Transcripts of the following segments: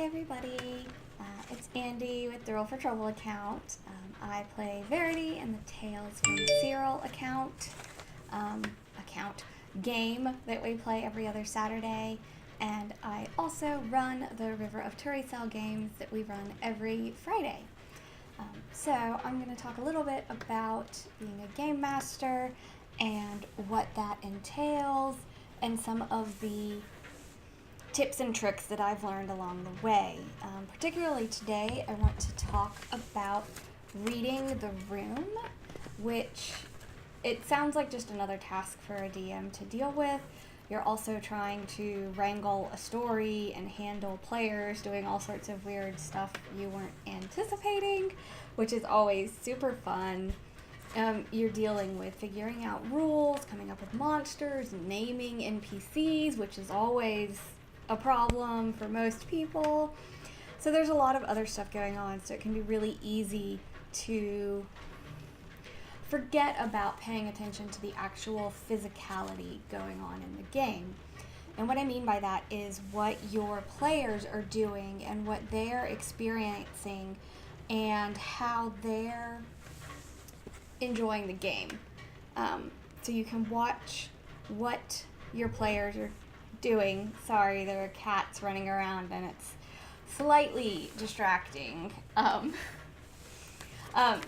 everybody. It's Andi with the Roll for Trouble account. I play Verity in the Tales from Cyril game that we play every other Saturday, and I also run the River of Turicel games that we run every Friday. So I'm going to talk a little bit about being a game master and what that entails and some of the tips and tricks that I've learned along the way. Particularly today, I want to talk about reading the room, which it sounds like just another task for a DM to deal with. You're also trying to wrangle a story and handle players doing all sorts of weird stuff you weren't anticipating, which is always super fun. You're dealing with figuring out rules, coming up with monsters, naming NPCs, which is always a problem for most people. So there's a lot of other stuff going on, so it can be really easy to forget about paying attention to the actual physicality going on in the game. And what I mean by that is what your players are doing and what they're experiencing and how they're enjoying the game. So you can watch what your players are doing. Sorry, there are cats running around and it's slightly distracting.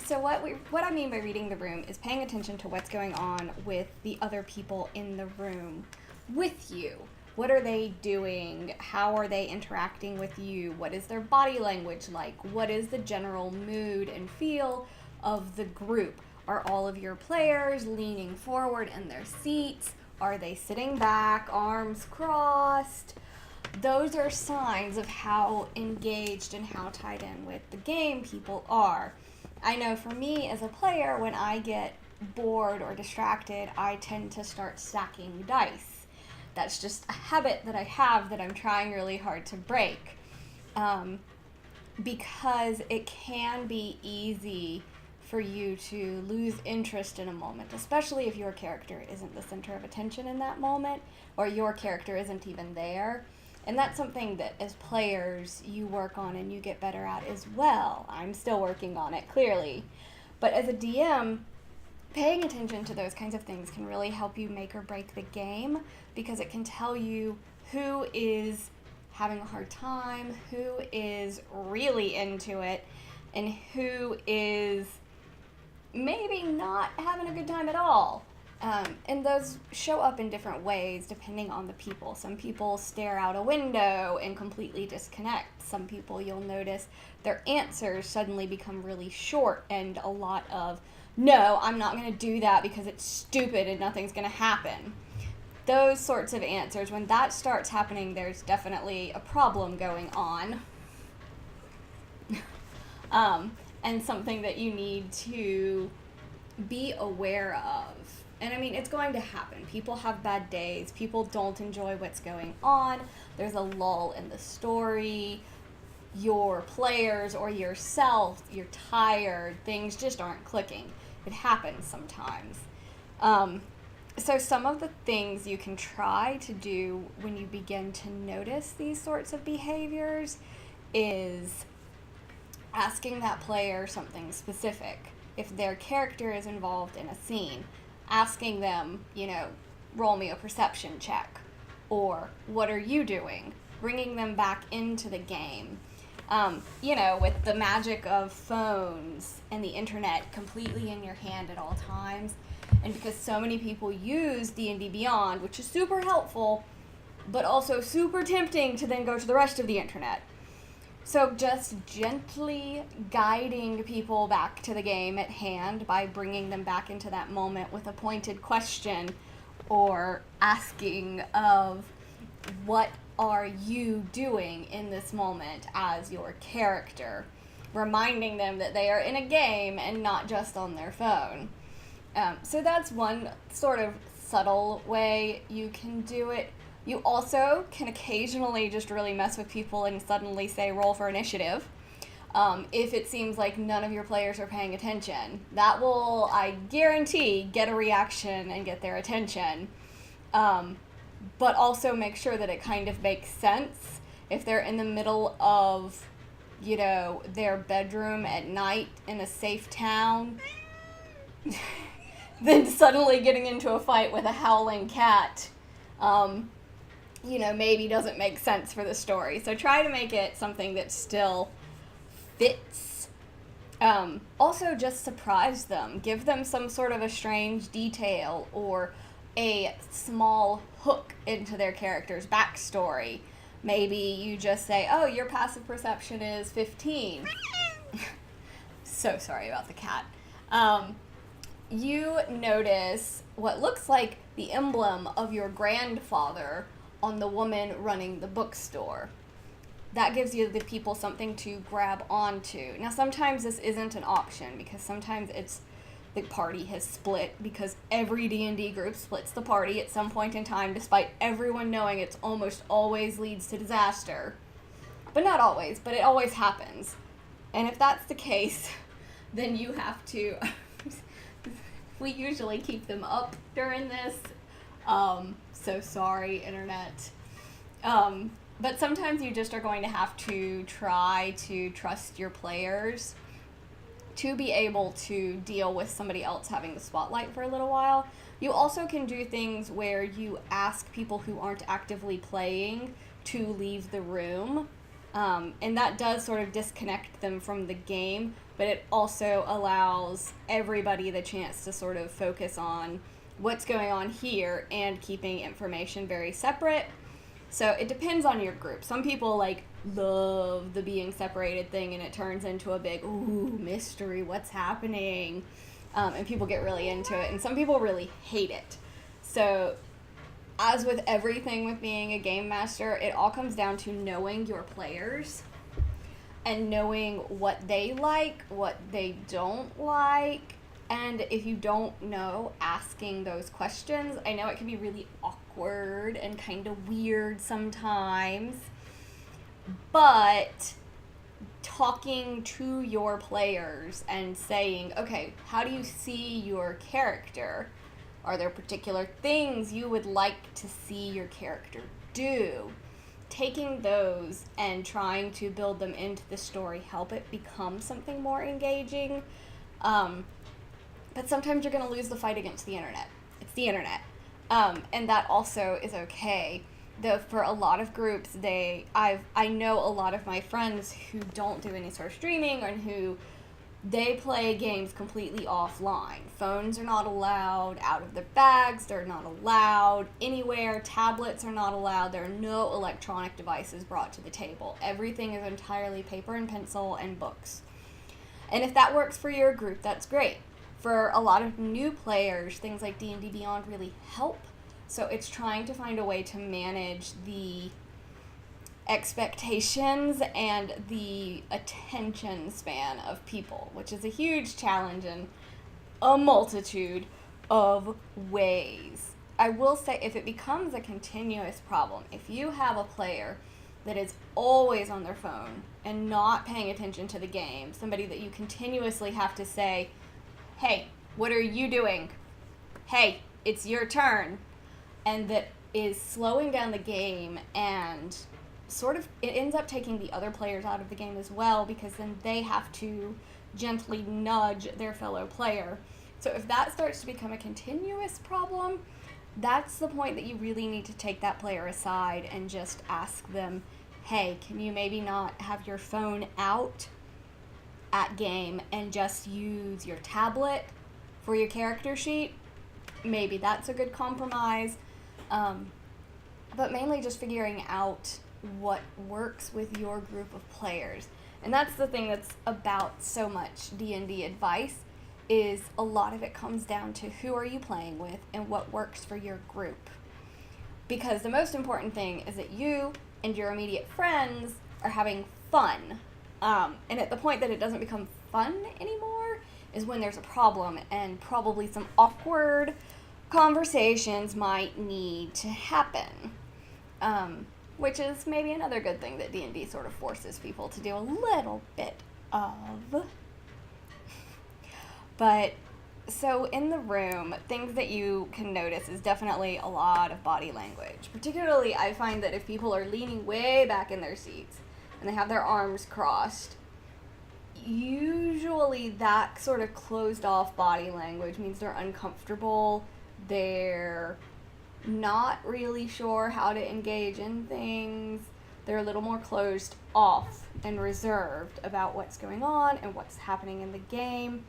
So what I mean by reading the room is paying attention to what's going on with the other people in the room with you. What are they doing? How are they interacting with you? What is their body language like? What is the general mood and feel of the group? Are all of your players leaning forward in their seats? Are they sitting back, arms crossed? Those are signs of how engaged and how tied in with the game people are. I know for me as a player, when I get bored or distracted, I tend to start stacking dice. That's just a habit that I have that I'm trying really hard to break. Because it can be easy for you to lose interest in a moment, especially if your character isn't the center of attention in that moment, or your character isn't even there. And that's something that as players you work on and you get better at as well. I'm still working on it, clearly. But as a DM, paying attention to those kinds of things can really help you make or break the game, because it can tell you who is having a hard time, who is really into it, and who is maybe not having a good time at all. And those show up in different ways depending on the people. Some people stare out a window and completely disconnect. Some people, you'll notice their answers suddenly become really short and a lot of, no, I'm not going to do that because it's stupid and nothing's going to happen. Those sorts of answers, when that starts happening, there's definitely a problem going on. And something that you need to be aware of. And I mean, it's going to happen. People have bad days. People don't enjoy what's going on. There's a lull in the story. Your players or yourself, you're tired. Things just aren't clicking. It happens sometimes. So some of the things you can try to do when you begin to notice these sorts of behaviors is asking that player something specific. If their character is involved in a scene, asking them, roll me a perception check, or what are you doing? Bringing them back into the game. With the magic of phones and the internet completely in your hand at all times, and because so many people use D&D Beyond, which is super helpful, but also super tempting to then go to the rest of the internet. So just gently guiding people back to the game at hand by bringing them back into that moment with a pointed question or asking of, what are you doing in this moment as your character? Reminding them that they are in a game and not just on their phone. So that's one sort of subtle way you can do it. You also can occasionally just really mess with people and suddenly say, roll for initiative. If it seems like none of your players are paying attention. That will, I guarantee, get a reaction and get their attention. But also make sure that it kind of makes sense if they're in the middle of, their bedroom at night in a safe town, then suddenly getting into a fight with a howling cat, maybe doesn't make sense for the story. So try to make it something that still fits. Also, just surprise them. Give them some sort of a strange detail or a small hook into their character's backstory. Maybe you just say, oh, your passive perception is 15. So sorry about the cat. You notice what looks like the emblem of your grandfather on the woman running the bookstore. That gives you, the people, something to grab onto. Now, sometimes this isn't an option, because sometimes it's the party has split, because every D&D group splits the party at some point in time, despite everyone knowing it's almost always leads to disaster. But not always, but it always happens. And if that's the case, then you have to... we usually keep them up during this. So sorry, internet. But sometimes you just are going to have to try to trust your players to be able to deal with somebody else having the spotlight for a little while. You also can do things where you ask people who aren't actively playing to leave the room. And that does sort of disconnect them from the game, but it also allows everybody the chance to sort of focus on what's going on here and keeping information very separate. So it depends on your group. Some people love the being separated thing, and it turns into a big, ooh, mystery, what's happening? And people get really into it. And some people really hate it. So as with everything with being a game master, it all comes down to knowing your players and knowing what they like, what they don't like. And if you don't know, asking those questions. I know it can be really awkward and kind of weird sometimes, but talking to your players and saying, okay, how do you see your character? Are there particular things you would like to see your character do? Taking those and trying to build them into the story, help it become something more engaging. But sometimes you're going to lose the fight against the internet. It's the internet. And that also is okay. Though for a lot of groups, I know a lot of my friends who don't do any sort of streaming, and who they play games completely offline. Phones are not allowed out of their bags. They're not allowed anywhere. Tablets are not allowed. There are no electronic devices brought to the table. Everything is entirely paper and pencil and books. And if that works for your group, that's great. For a lot of new players, things like D&D Beyond really help. So it's trying to find a way to manage the expectations and the attention span of people, which is a huge challenge in a multitude of ways. I will say, if it becomes a continuous problem, if you have a player that is always on their phone and not paying attention to the game, somebody that you continuously have to say, hey, what are you doing? Hey, it's your turn. And that is slowing down the game, and sort of it ends up taking the other players out of the game as well, because then they have to gently nudge their fellow player. So if that starts to become a continuous problem, that's the point that you really need to take that player aside and just ask them, hey, can you maybe not have your phone out at game and just use your tablet for your character sheet? Maybe that's a good compromise. But mainly just figuring out what works with your group of players. And that's the thing that's about so much D&D advice, is a lot of it comes down to who are you playing with and what works for your group. Because the most important thing is that you and your immediate friends are having fun. And at the point that it doesn't become fun anymore is when there's a problem, and probably some awkward conversations might need to happen. Which is maybe another good thing that D&D sort of forces people to do a little bit of. But So in the room, things that you can notice is definitely a lot of body language. Particularly, I find that if people are leaning way back in their seats and they have their arms crossed, usually that sort of closed off body language means they're uncomfortable, they're not really sure how to engage in things, they're a little more closed off and reserved about what's going on and what's happening in the game.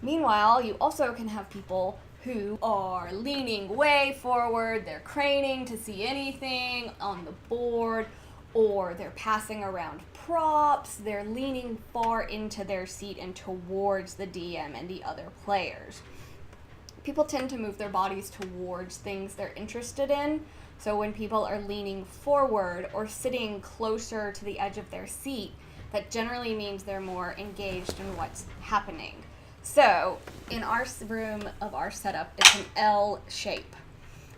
Meanwhile, you also can have people who are leaning way forward, they're craning to see anything on the board, or they're passing around props, they're leaning far into their seat and towards the DM and the other players. People tend to move their bodies towards things they're interested in, so when people are leaning forward or sitting closer to the edge of their seat, that generally means they're more engaged in what's happening. So, in our room of our setup, it's an L shape.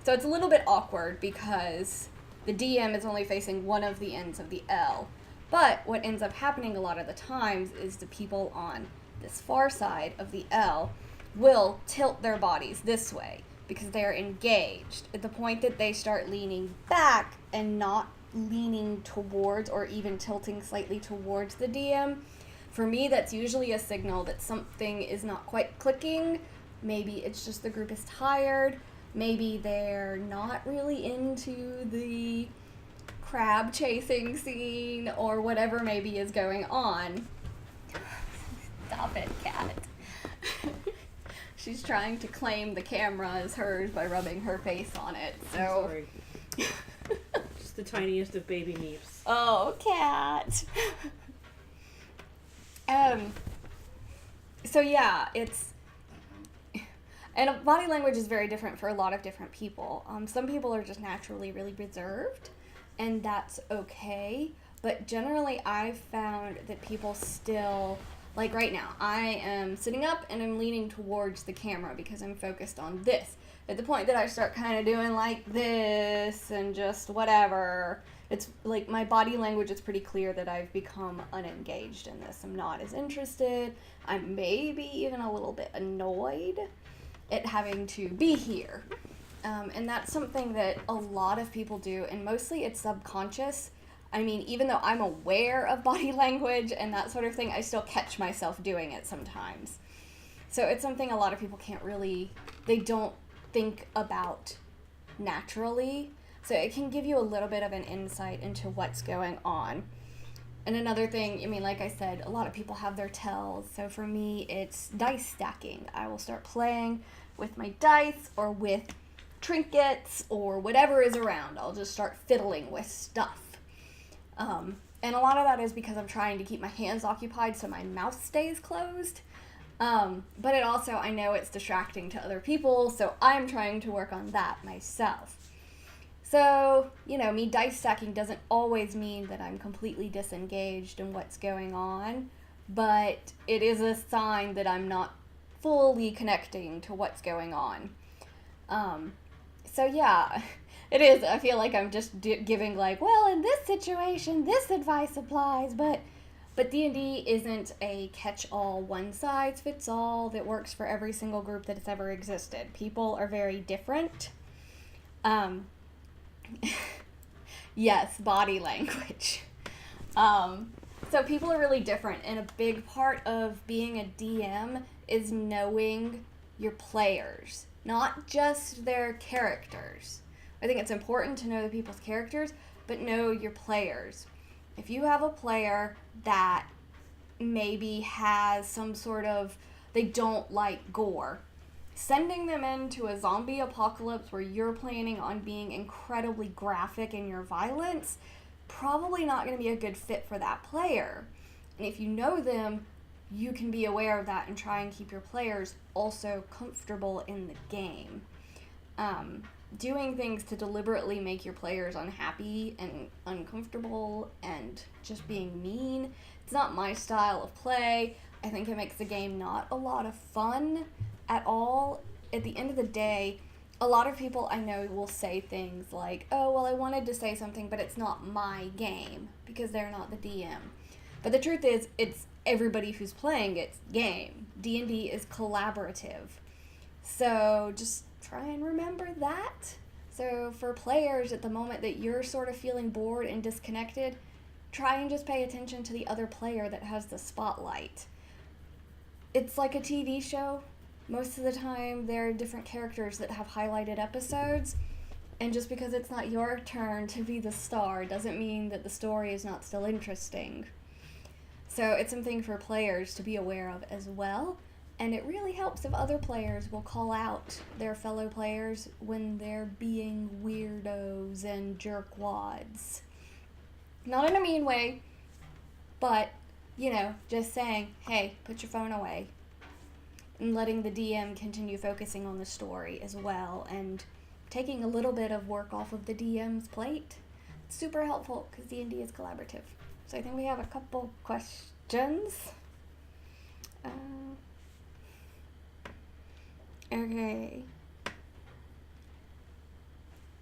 So it's a little bit awkward because the DM is only facing one of the ends of the L. But what ends up happening a lot of the times is the people on this far side of the L will tilt their bodies this way because they're engaged. At the point that they start leaning back and not leaning towards or even tilting slightly towards the DM, for me, that's usually a signal that something is not quite clicking. Maybe it's just the group is tired. Maybe they're not really into the crab chasing scene or whatever maybe is going on. Stop it, cat. She's trying to claim the camera as hers by rubbing her face on it. So. I'm sorry. Just the tiniest of baby meeps. Oh, cat. So yeah, and body language is very different for a lot of different people. Some people are just naturally really reserved, and that's okay. But generally, I've found that people still, like right now, I am sitting up and I'm leaning towards the camera because I'm focused on this. At the point that I start kind of doing like this and just whatever, it's like my body language is pretty clear that I've become unengaged in this. I'm not as interested. I'm maybe even a little bit annoyed at having to be here. And that's something that a lot of people do, and mostly it's subconscious. I mean, even though I'm aware of body language and that sort of thing, I still catch myself doing it sometimes. So it's something a lot of people they don't think about naturally. So it can give you a little bit of an insight into what's going on. And another thing, I mean, like I said, a lot of people have their tells. So for me, it's dice stacking. I will start playing with my dice or with trinkets or whatever is around. I'll just start fiddling with stuff. And a lot of that is because I'm trying to keep my hands occupied so my mouth stays closed. But it also, I know it's distracting to other people, so I'm trying to work on that myself. So, me dice stacking doesn't always mean that I'm completely disengaged in what's going on, but it is a sign that I'm not fully connecting to what's going on. So yeah, it is. I feel like I'm just giving well, in this situation, this advice applies, but D&D isn't a catch-all, one-size-fits-all that works for every single group that has ever existed. People are very different. Yes, body language. So people are really different, and a big part of being a DM is knowing your players, not just their characters. I think it's important to know the people's characters, but know your players. If you have a player that maybe has some sort of, they don't like gore, sending them into a zombie apocalypse where you're planning on being incredibly graphic in your violence, probably not going to be a good fit for that player. And if you know them, you can be aware of that and try and keep your players also comfortable in the game. Doing things to deliberately make your players unhappy and uncomfortable and just being mean, it's not my style of play. I think it makes the game not a lot of fun at all. At the end of the day, a lot of people I know will say things like, oh, well, I wanted to say something, but it's not my game, because they're not the DM. But the truth is, it's everybody who's playing its game. D&D is collaborative. So just try and remember that. So for players, at the moment that you're sort of feeling bored and disconnected, try and just pay attention to the other player that has the spotlight. It's like a TV show. Most of the time, there are different characters that have highlighted episodes. And just because it's not your turn to be the star doesn't mean that the story is not still interesting. So it's something for players to be aware of as well. And it really helps if other players will call out their fellow players when they're being weirdos and jerkwads. Not in a mean way, but, just saying, hey, put your phone away. And letting the DM continue focusing on the story as well, and taking a little bit of work off of the DM's plate. It's super helpful because D&D is collaborative. So I think we have a couple questions. Okay.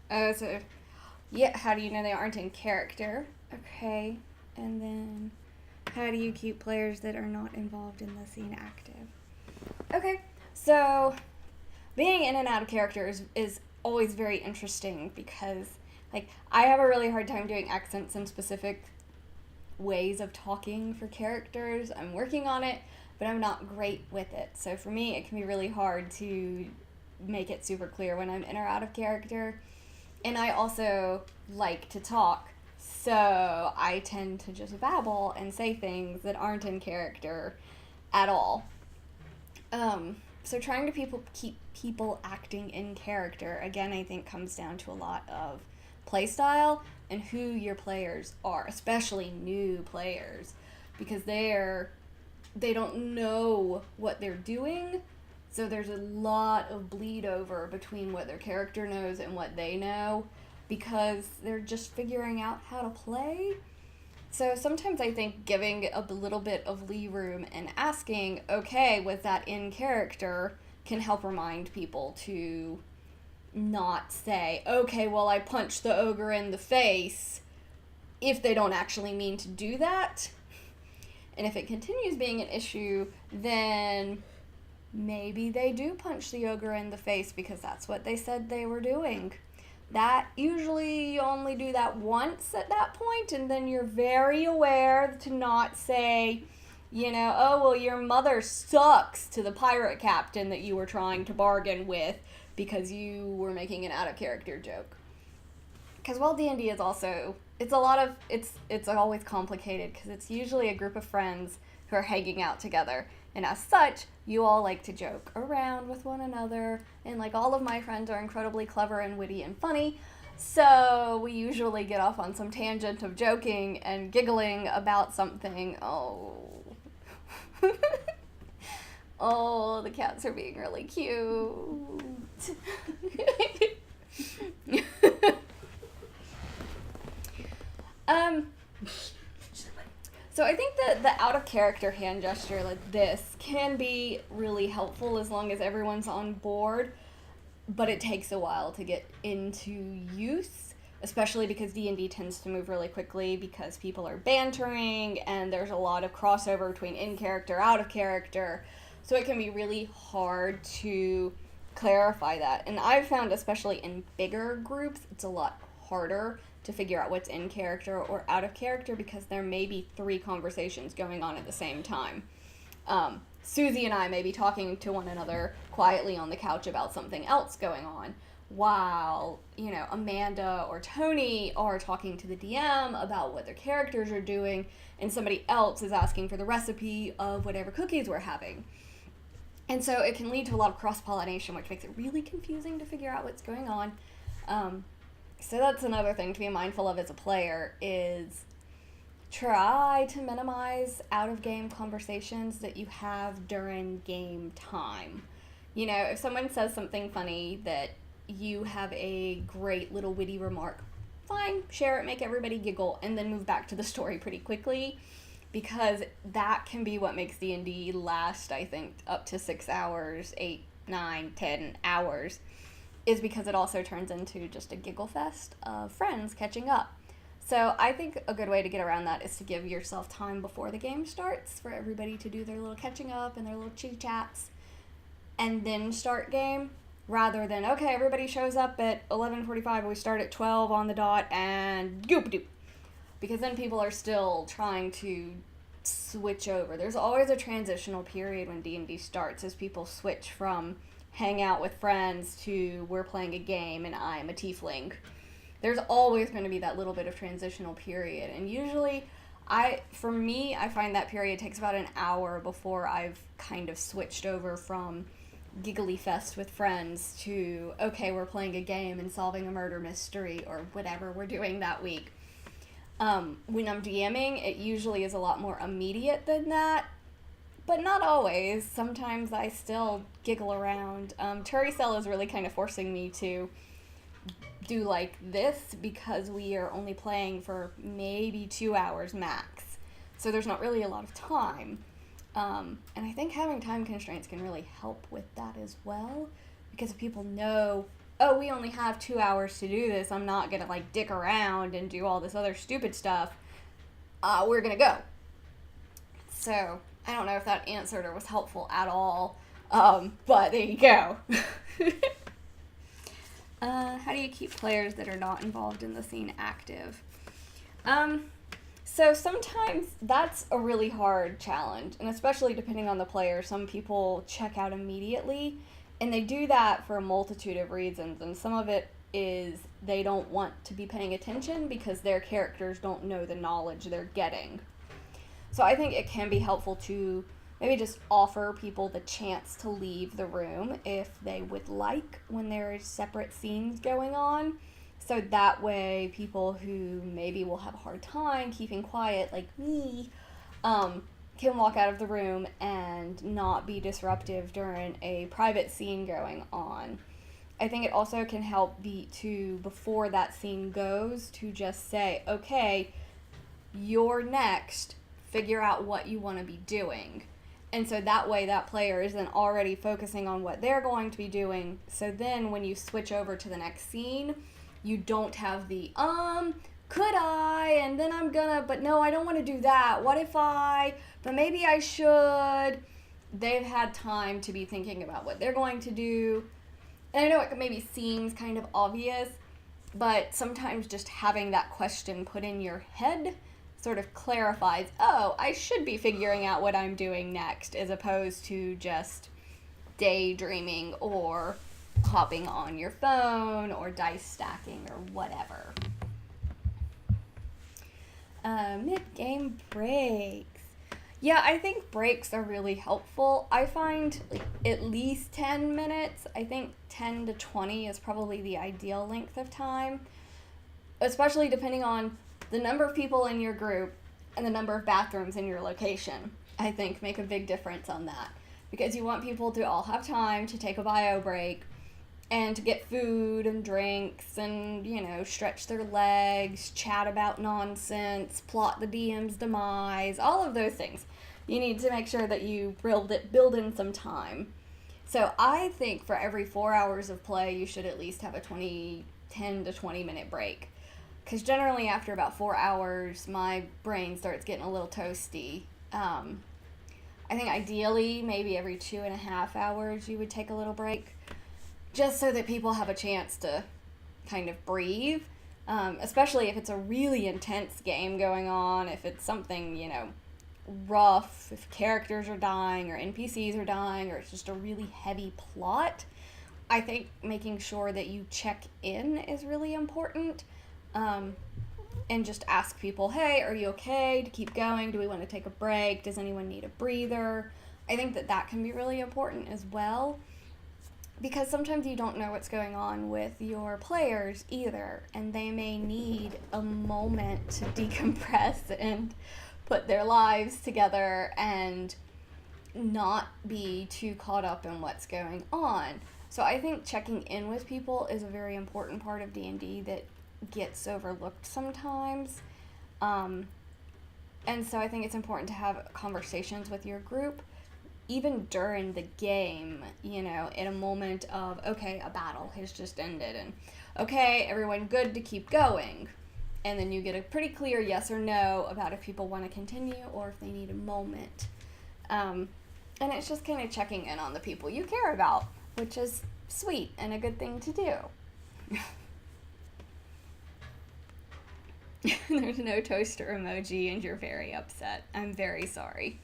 How do you know they aren't in character? Okay. And then, how do you keep players that are not involved in the scene active? Okay, so being in and out of character is always very interesting because, I have a really hard time doing accents and specific ways of talking for characters. I'm working on it, but I'm not great with it. So for me, it can be really hard to make it super clear when I'm in or out of character. And I also like to talk, so I tend to just babble and say things that aren't in character at all. So trying to keep people acting in character, again, I think comes down to a lot of playstyle and who your players are, especially new players, because they don't know what they're doing, so there's a lot of bleed over between what their character knows and what they know, because they're just figuring out how to play. So sometimes I think giving a little bit of lee room and asking, okay, was that in character, can help remind people to not say, okay, well, I punched the ogre in the face, if they don't actually mean to do that. And if it continues being an issue, then maybe they do punch the ogre in the face because that's what they said they were doing. That usually you only do that once at that point, and then you're very aware to not say, oh, well, your mother sucks to the pirate captain that you were trying to bargain with because you were making an out-of-character joke. Because while D&D is also, it's always complicated because it's usually a group of friends who are hanging out together. And as such, you all like to joke around with one another. And all of my friends are incredibly clever and witty and funny. So we usually get off on some tangent of joking and giggling about something. Oh. Oh, the cats are being really cute. So I think that the out-of-character hand gesture like this can be really helpful as long as everyone's on board, but it takes a while to get into use, especially because D&D tends to move really quickly because people are bantering and there's a lot of crossover between in-character, out-of-character, so it can be really hard to clarify that. And I've found, especially in bigger groups, it's a lot harder to figure out what's in character or out of character because there may be 3 conversations going on at the same time. Susie and I may be talking to one another quietly on the couch about something else going on, while, Amanda or Tony are talking to the DM about what their characters are doing, and somebody else is asking for the recipe of whatever cookies we're having. And so it can lead to a lot of cross-pollination, which makes it really confusing to figure out what's going on. So that's another thing to be mindful of as a player, is try to minimize out-of-game conversations that you have during game time. If someone says something funny that you have a great little witty remark, fine, share it, make everybody giggle, and then move back to the story pretty quickly, because that can be what makes D&D last, I think, up to 6 hours, 8, 9, 10 hours. Is because it also turns into just a giggle fest of friends catching up. So I think a good way to get around that is to give yourself time before the game starts for everybody to do their little catching up and their little chit chats, and then start game, rather than, okay, everybody shows up at 11:45 and we start at 12 on the dot and goop doop. Because then people are still trying to switch over. There's always a transitional period when D&D starts as people switch from hang out with friends to we're playing a game and I'm a tiefling. There's always going to be that little bit of transitional period. And usually, I find that period takes about an hour before I've kind of switched over from giggly fest with friends to, okay, we're playing a game and solving a murder mystery or whatever we're doing that week. When I'm DMing, it usually is a lot more immediate than that, but not always. Sometimes I still giggle around. Turricell is really kind of forcing me to do like this because we are only playing for maybe 2 hours max. So there's not really a lot of time. And I think having time constraints can really help with that as well, because if people know, oh, we only have 2 hours to do this, I'm not gonna like dick around and do all this other stupid stuff, we're gonna go. So I don't know if that answered or was helpful at all, but there you go. How do you keep players that are not involved in the scene active? So sometimes that's a really hard challenge, and especially depending on the player, some people check out immediately, and they do that for a multitude of reasons, and some of it is they don't want to be paying attention because their characters don't know the knowledge they're getting. So I think it can be helpful to maybe just offer people the chance to leave the room if they would like when there are separate scenes going on. So that way people who maybe will have a hard time keeping quiet, like me, can walk out of the room and not be disruptive during a private scene going on. I think it also can help before that scene goes, to just say, okay, you're next, figure out what you want to be doing. And so that way that player is then already focusing on what they're going to be doing. So then when you switch over to the next scene, you don't have the, could I, and then I'm gonna, but no, I don't want to do that. What if but maybe I should. They've had time to be thinking about what they're going to do. And I know it maybe seems kind of obvious, but sometimes just having that question put in your head sort of clarifies, oh, I should be figuring out what I'm doing next, as opposed to just daydreaming or hopping on your phone or dice stacking or whatever. Mid-game breaks. Yeah, I think breaks are really helpful. I find at least 10 minutes. I think 10 to 20 is probably the ideal length of time, especially depending on the number of people in your group and the number of bathrooms in your location. I think make a big difference on that, because you want people to all have time to take a bio break and to get food and drinks and, stretch their legs, chat about nonsense, plot the DM's demise, all of those things. You need to make sure that you build in some time. So I think for every 4 hours of play, you should at least have a 10 to 20 minute break. Because generally after about 4 hours, my brain starts getting a little toasty. I think ideally maybe every 2.5 hours you would take a little break, just so that people have a chance to kind of breathe, especially if it's a really intense game going on, if it's something, rough, if characters are dying or NPCs are dying, or it's just a really heavy plot. I think making sure that you check in is really important, and just ask people, hey, are you okay to keep going? Do we want to take a break? Does anyone need a breather? I think that can be really important as well, because sometimes you don't know what's going on with your players either, and they may need a moment to decompress and put their lives together and not be too caught up in what's going on. So I think checking in with people is a very important part of D&D that gets overlooked sometimes. And so I think it's important to have conversations with your group even during the game, in a moment of, okay, a battle has just ended, and okay, everyone good to keep going. and then you get a pretty clear yes or no about if people want to continue or if they need a moment. And it's just kind of checking in on the people you care about, which is sweet and a good thing to do. There's no toaster emoji and you're very upset. I'm very sorry.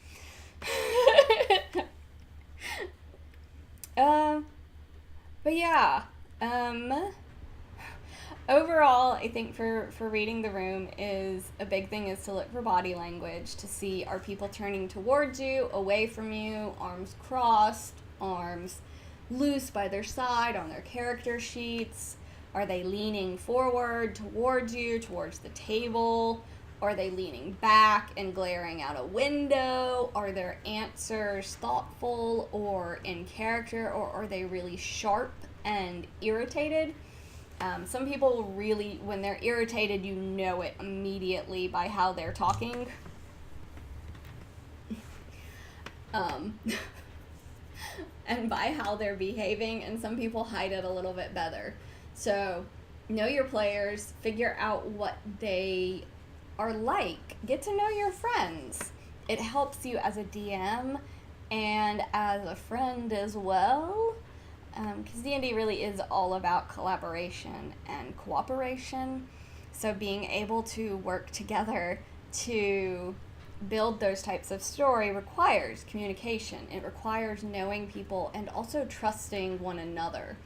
But yeah, overall, I think for reading the room is a big thing is to look for body language, to see are people turning towards you, away from you, arms crossed, arms loose by their side on their character sheets. Are they leaning forward towards you, towards the table? Are they leaning back and glaring out a window? Are their answers thoughtful or in character, or are they really sharp and irritated? Some people really, when they're irritated, you know it immediately by how they're talking. And by how they're behaving, and some people hide it a little bit better. So, know your players, figure out what they are like, get to know your friends. It helps you as a DM and as a friend as well, because D&D really is all about collaboration and cooperation. So being able to work together to build those types of story requires communication. It requires knowing people and also trusting one another.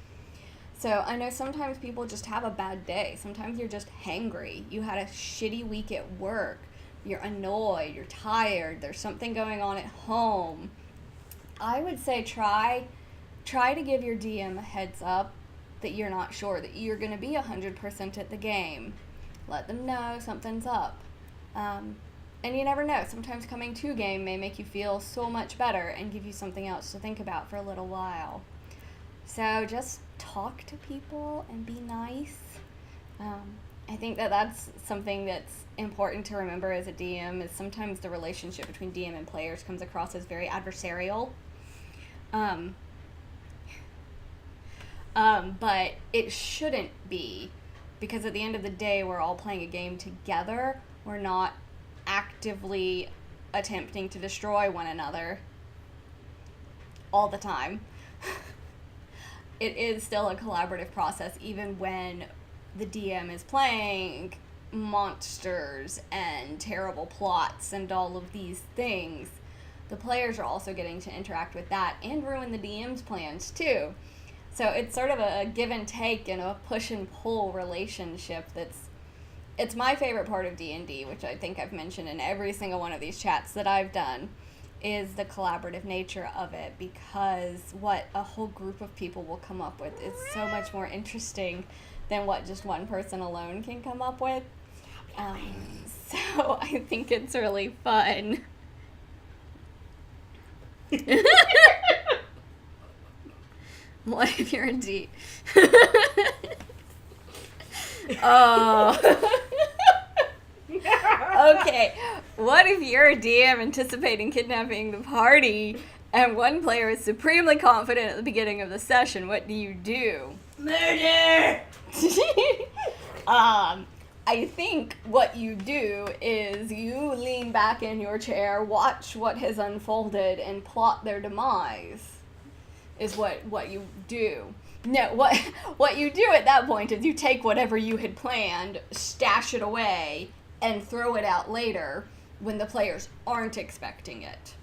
So I know sometimes people just have a bad day. Sometimes you're just hangry. You had a shitty week at work. You're annoyed. You're tired. There's something going on at home. I would say try to give your DM a heads up that you're not sure, that you're going to be 100% at the game. Let them know something's up. And you never know. Sometimes coming to game may make you feel so much better and give you something else to think about for a little while. So just talk to people and be nice. I think that's something that's important to remember as a DM, is sometimes the relationship between DM and players comes across as very adversarial. But it shouldn't be, because at the end of the day, we're all playing a game together. We're not actively attempting to destroy one another all the time. It is still a collaborative process, even when the DM is playing monsters and terrible plots and all of these things. The players are also getting to interact with that and ruin the DM's plans too. So it's sort of a give and take and a push and pull relationship it's my favorite part of D&D, which I think I've mentioned in every single one of these chats that I've done, is the collaborative nature of it, because what a whole group of people will come up with is so much more interesting than what just one person alone can come up with. So I think it's really fun. What if you're a D? Oh. Okay, what if you're a DM anticipating kidnapping the party, and one player is supremely confident at the beginning of the session? What do you do? Murder! I think what you do is you lean back in your chair, watch what has unfolded, and plot their demise, is what you do. No, what you do at that point is you take whatever you had planned, stash it away, and throw it out later when the players aren't expecting it,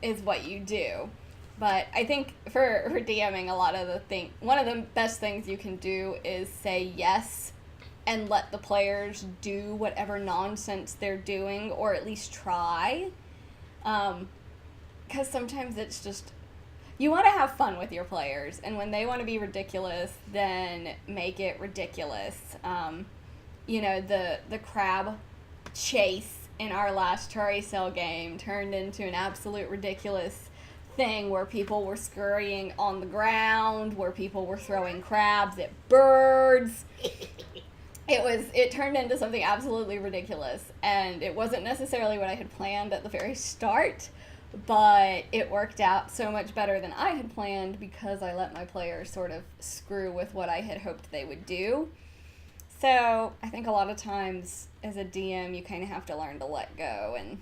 is what you do. But I think for DMing, one of the best things you can do is say yes and let the players do whatever nonsense they're doing, or at least try. Because sometimes it's just, you want to have fun with your players, and when they want to be ridiculous, then make it ridiculous. The crab chase in our last Turi Cell game turned into an absolute ridiculous thing where people were scurrying on the ground, where people were throwing crabs at birds. It turned into something absolutely ridiculous, and it wasn't necessarily what I had planned at the very start, but it worked out so much better than I had planned because I let my players sort of screw with what I had hoped they would do. So I think a lot of times as a DM, you kind of have to learn to let go and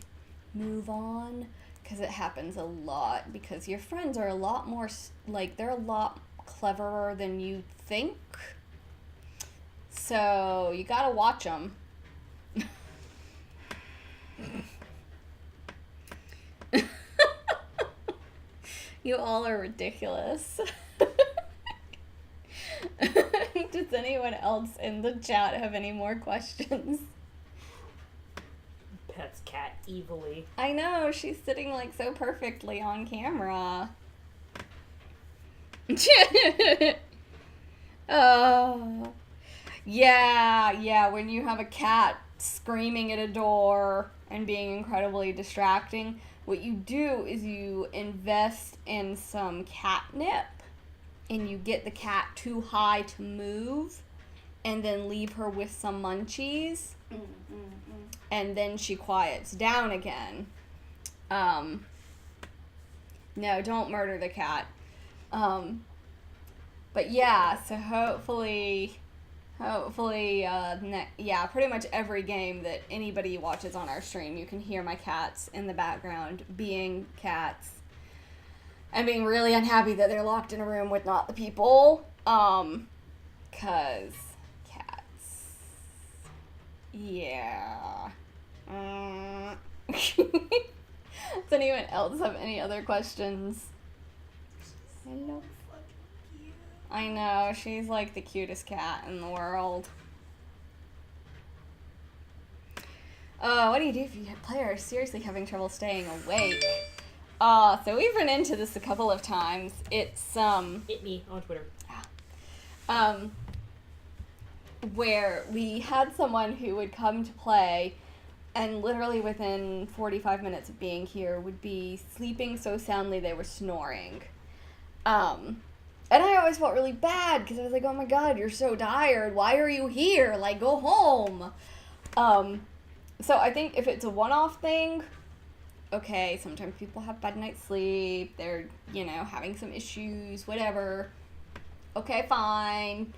move on, because it happens a lot, because your friends are a lot more, like, they're a lot cleverer than you think. So you gotta watch them. You all are ridiculous. Does anyone else in the chat have any more questions? Pets cat evilly. I know, she's sitting like so perfectly on camera. Oh. Yeah, when you have a cat screaming at a door and being incredibly distracting, what you do is you invest in some catnip and you get the cat too high to move and then leave her with some munchies and then she quiets down again. No, don't murder the cat. But yeah, so hopefully, pretty much every game that anybody watches on our stream, you can hear my cats in the background being cats and being really unhappy that they're locked in a room with not the people. 'Cause cats. Yeah. Does anyone else have any other questions? Hello. I know, she's like the cutest cat in the world. What do you do if your player is seriously having trouble staying awake? So we've run into this a couple of times. It's, Hit me on Twitter. Where we had someone who would come to play and literally within 45 minutes of being here would be sleeping so soundly they were snoring. And I always felt really bad because I was like, oh my god, you're so tired. Why are you here? Like, go home. So I think if it's a one-off thing, okay, sometimes people have bad night's sleep. They're, having some issues, whatever. Okay, fine.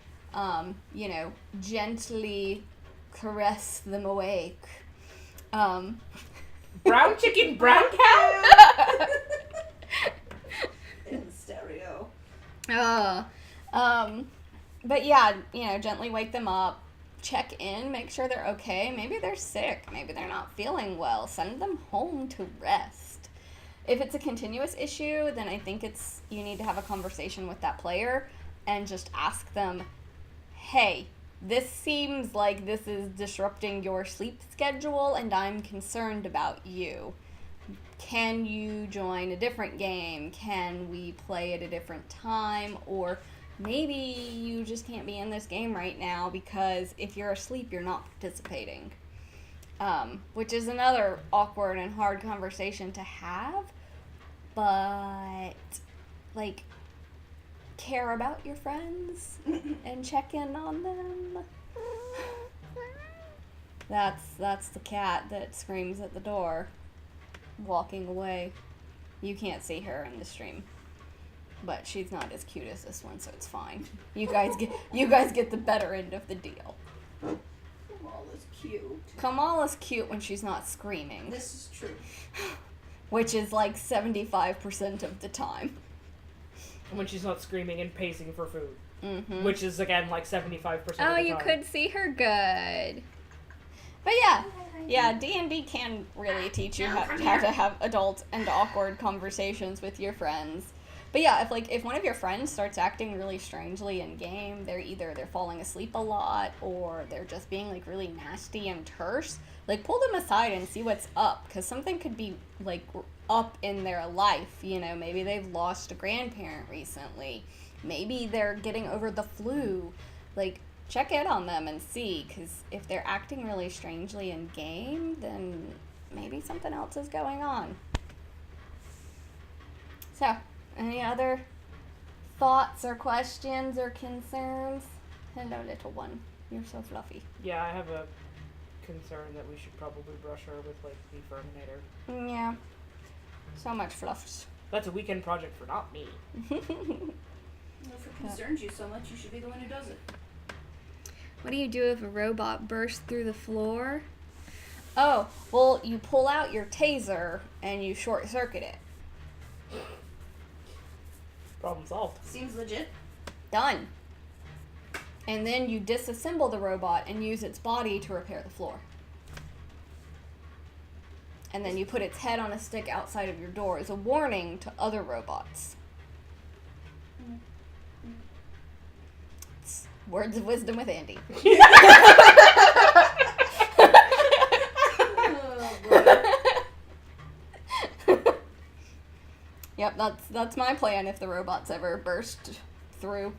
Gently caress them awake. Brown chicken, brown cow? In stereo. But yeah, gently wake them up, check in, make sure they're okay. Maybe they're sick. Maybe they're not feeling well. Send them home to rest. If it's a continuous issue, then I think you need to have a conversation with that player and just ask them, hey, this seems like this is disrupting your sleep schedule and I'm concerned about you. Can you join a different game? Can we play at a different time? Or maybe you just can't be in this game right now because if you're asleep, you're not participating. Which is another awkward and hard conversation to have. But, care about your friends and check in on them. That's the cat that screams at the door, walking away. You can't see her in the stream, but she's not as cute as this one, so it's fine. You guys get the better end of the deal. Kamala's cute. Kamala's cute when she's not screaming. This is true. Which is like 75% of the time. When she's not screaming and pacing for food. Mm-hmm. Which is, again, like 75% of the time. Oh, you could see her good. But yeah, D&D can really teach you how to have adult and awkward conversations with your friends. But yeah, if one of your friends starts acting really strangely in game, they're falling asleep a lot or they're just being like really nasty and terse, like pull them aside and see what's up, because something could be like up in their life. Maybe they've lost a grandparent recently. Maybe they're getting over the flu. Like, check in on them and see, because if they're acting really strangely in game, then maybe something else is going on. So, any other thoughts or questions or concerns? Hello, little one. You're so fluffy. Yeah, I have a concern that we should probably brush her with, like, the Ferminator. Yeah. So much fluffs. That's a weekend project for not me. Well, if it concerns you so much, you should be the one who does it. What do you do if a robot bursts through the floor? Oh, well, you pull out your taser and you short circuit it. Problem solved. Seems legit. Done. And then you disassemble the robot and use its body to repair the floor. And then you put its head on a stick outside of your door as a warning to other robots. It's words of wisdom with Andy. Yep, that's my plan if the robots ever burst through.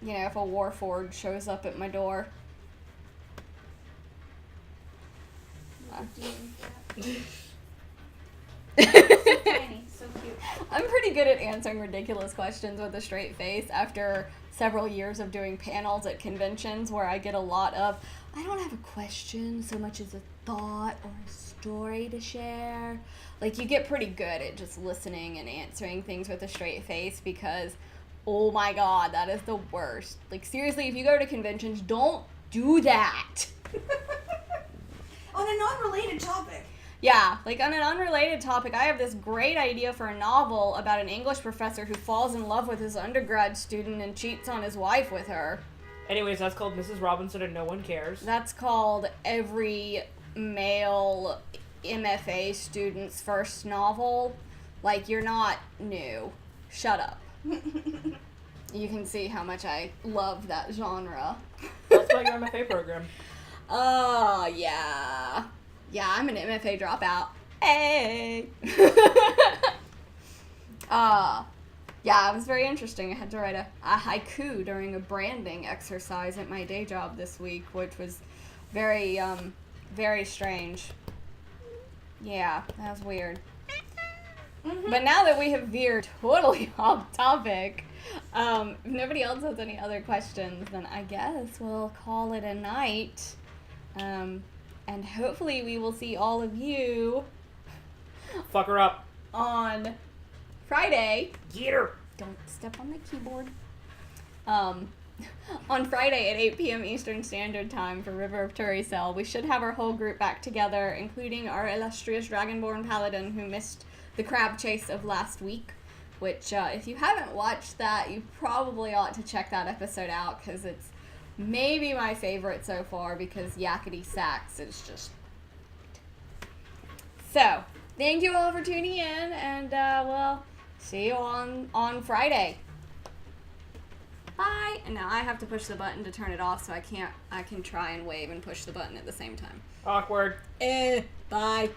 You know, if a Warforged shows up at my door. So tiny, so cute. I'm pretty good at answering ridiculous questions with a straight face after several years of doing panels at conventions where I get a lot of, I don't have a question so much as a thought or a story to share. Like, you get pretty good at just listening and answering things with a straight face because, oh my god, that is the worst. Like, seriously, if you go to conventions, don't do that. On a non-related topic. Yeah, like on an unrelated topic, I have this great idea for a novel about an English professor who falls in love with his undergrad student and cheats on his wife with her. Anyways, that's called Mrs. Robinson and No One Cares. That's called every male MFA student's first novel. Like, you're not new. Shut up. You can see how much I love that genre. That's about your MFA program. Oh, yeah. Yeah, I'm an MFA dropout. Hey! Yeah, it was very interesting. I had to write a haiku during a branding exercise at my day job this week, which was very, very strange. Yeah, that was weird. Mm-hmm. But now that we have veered totally off topic, if nobody else has any other questions, then I guess we'll call it a night. And hopefully we will see all of you Fuck her up. on Friday. Get her. Don't step on the keyboard. On Friday at 8 p.m. Eastern Standard Time for River of Turicel. We should have our whole group back together, including our illustrious Dragonborn Paladin who missed the crab chase of last week, which, if you haven't watched that, you probably ought to check that episode out, because it's maybe my favorite so far, because Yakety Sax is just... So, thank you all for tuning in, and we'll see you on Friday. Bye! And now I have to push the button to turn it off, so I can try and wave and push the button at the same time. Awkward. Bye.